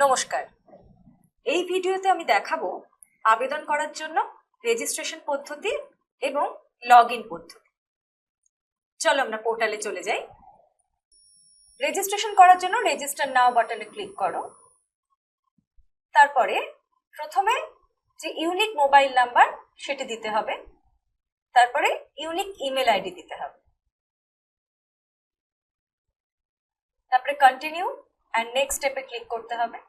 নমস্কার। এই ভিডিওতে আমি দেখাবো আবেদন করার জন্য রেজিস্ট্রেশন পদ্ধতি এবং লগইন পদ্ধতি। চলো আমরা পোর্টালে চলে যাই। রেজিস্ট্রেশন করার জন্য রেজিস্টার নাও বাটনে ক্লিক করো। তারপরে প্রথমে যে ইউনিক মোবাইল নাম্বার সেটি দিতে হবে, তারপরে ইউনিক ইমেল আইডি দিতে হবে, তারপরে কন্টিনিউ অ্যান্ড নেক্সট স্টেপে ক্লিক করতে হবে।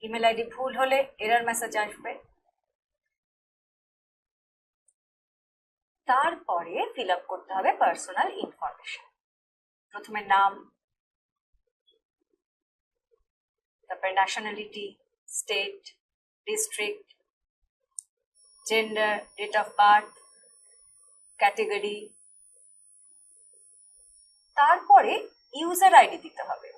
ইমেল আইডি ভুল হলে এরর মেসেজ আসবে। তারপরে ফিল আপ করতে হবে পার্সোনাল ইনফরমেশন। প্রথমে নাম, তারপরে nationality, state, district, gender, date of birth, category, তারপরে ইউজার আইডি দিতে হবে।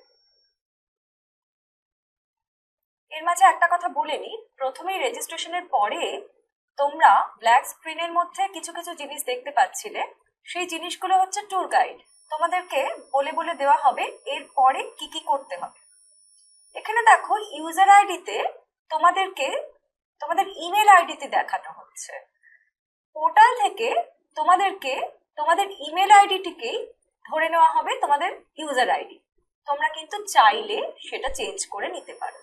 এর মাঝে একটা কথা বলে নি, প্রথমেই রেজিস্ট্রেশনের পরে তোমরা ব্ল্যাক স্ক্রিনের মধ্যে কিছু কিছু জিনিস দেখতে পাচ্ছিলে, সেই জিনিসগুলো হচ্ছে ট্যুর গাইড। তোমাদেরকে বলে বলে দেওয়া হবে এরপরে কি কি করতে হবে। এখানে দেখো ইউজার আইডিতে তোমাদেরকে তোমাদের ইমেল আইডিতে দেখানো হচ্ছে। পোর্টাল থেকে তোমাদেরকে তোমাদের ইমেল আইডিটিকেই ধরে নেওয়া হবে তোমাদের ইউজার আইডি। তোমরা কিন্তু চাইলে সেটা চেঞ্জ করে নিতে পারো।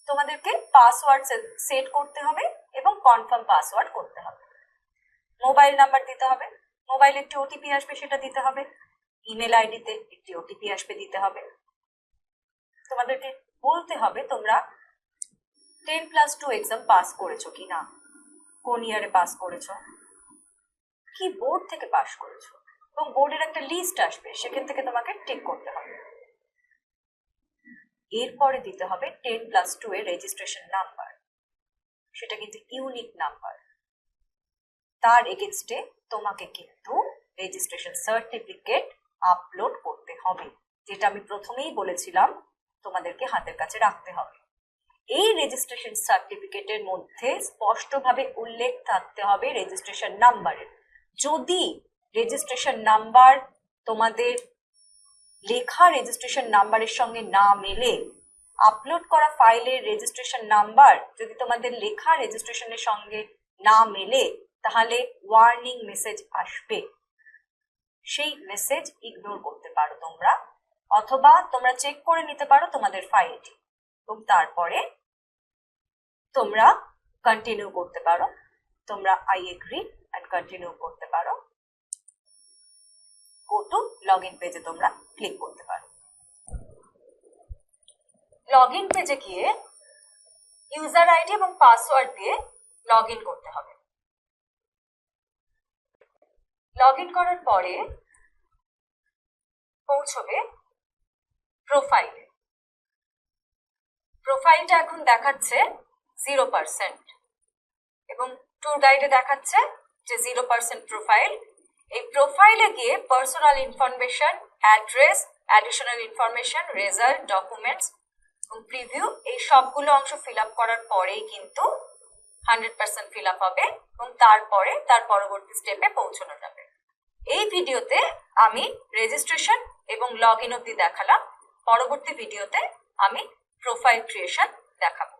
তোমাদেরকে পাসওয়ার্ড সেট করতে হবে এবং কনফার্ম পাসওয়ার্ড করতে হবে। মোবাইল নাম্বার দিতে হবে, মোবাইলে একটি ওটিপি আসবে সেটা দিতে হবে, ইমেল আইডিতে একটি ওটিপি আসবে দিতে হবে। তোমাদেরকে বলতে হবে তোমরা 10+2 এক্সাম পাস করেছো কি না, কোন ইয়ারে পাস করেছো, কি বোর্ড থেকে পাস করেছো, এবং বোর্ডের একটা লিস্ট আসবে, সেখান থেকে তোমাকে টিক করতে হবে। এরপরে দিতে হবে 10+2 এর রেজিস্ট্রেশন নাম্বার, সেটা কিন্তু ইউনিক নাম্বার। তার এগেনস্টে তোমাকে কিন্তু রেজিস্ট্রেশন সার্টিফিকেট আপলোড করতে হবে, যেটা আমি প্রথমেই বলেছিলাম তোমাদেরকে হাতের কাছে রাখতে হবে। এই রেজিস্ট্রেশন সার্টিফিকেটের মধ্যে স্পষ্টভাবে উল্লেখ থাকতে হবে রেজিস্ট্রেশন নাম্বারের। যদি রেজিস্ট্রেশন নাম্বার তোমাদের লেখা রেজিস্ট্রেশন নাম্বারের সঙ্গে না মেলে, আপলোড করা ফাইলের রেজিস্ট্রেশন নাম্বার যদি তোমাদের লেখা রেজিস্ট্রেশনের সঙ্গে না মেলে, তাহলে ওয়ার্নিং মেসেজ আসবে। সেই মেসেজ ইগনোর করতে পারো তোমরা, অথবা তোমরা চেক করে নিতে পারো তোমাদের ফাইলটি, এবং তারপরে তোমরা কন্টিনিউ করতে পারো। তোমরা আই এগ্রি অ্যান্ড কন্টিনিউ করতে পারো। গো টু লগইন পেজে তোমরা ক্লিক করতে পারো। লগইন পেজে গিয়ে ইউজার আইডি এবং পাসওয়ার্ড দিয়ে লগইন করতে হবে। লগইন করার পরে পৌঁছবে প্রোফাইলে। প্রোফাইলটা এখন দেখাচ্ছে 0% এবং ট্যুর গাইডে দেখাচ্ছে যে 0% প্রোফাইল। এই প্রোফাইলে গিয়ে personal information, address, additional information, result, documents এবং প্রিভিউ, এই সবগুলো অংশ ফিল আপ করার পরেই কিন্তু 100% ফিল আপ হবে এবং তারপরে তার পরবর্তী স্টেপে পৌঁছানো যাবে। এই ভিডিওতে আমি রেজিস্ট্রেশন এবং লগ ইন অবধি দেখালাম। পরবর্তী ভিডিওতে আমি প্রোফাইল ক্রিয়েশন দেখাবো।